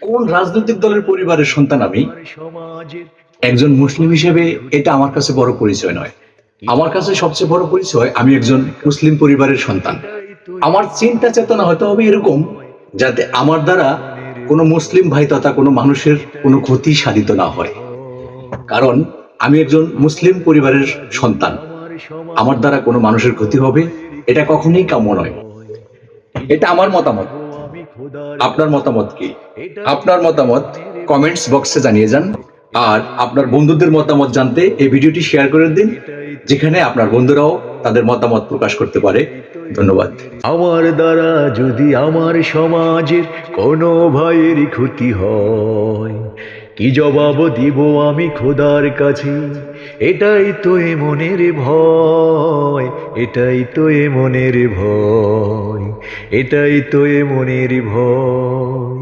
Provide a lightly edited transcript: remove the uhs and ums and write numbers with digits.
কোন রাজনৈতিক দলের পরিবারের সন্তান আমি একজন মুসলিম হিসেবে এটা আমার কাছে বড় পরিচয় নয়। আমার কাছে সবচেয়ে বড় পরিচয় আমি একজন মুসলিম পরিবারের সন্তান। আমার চিন্তা চেতনা হতে হবে এরকম, যাতে আমার দ্বারা কোনো মুসলিম ভাই তথা কোনো মানুষের কোনো ক্ষতি সাধিত না হয়। কারণ আমি একজন মুসলিম পরিবারের সন্তান, আমার দ্বারা কোনো মানুষের ক্ষতি হবে এটা কখনোই কাম্য নয়। এটা আমার মতামত। আপনার মতামত কি? আপনার মতামত কমেন্টস বক্সে জানিয়ে যান। আর আপনার বন্ধুদের মতামত জানতে এই ভিডিওটি শেয়ার করে দিন, যেখানে আপনার বন্ধুরাও তাদের মতামত প্রকাশ করতে পারে। ধন্যবাদ। আমার দ্বারা যদি আমার সমাজের কোনো ভাইয়েরই ক্ষতি হয়, কি জবাব দিব আমি খোদার কাছে? এটাই তো এ মনের ভয়, এটাই তো এ মনের ভয়, এটাই তো এ মনের ভয়।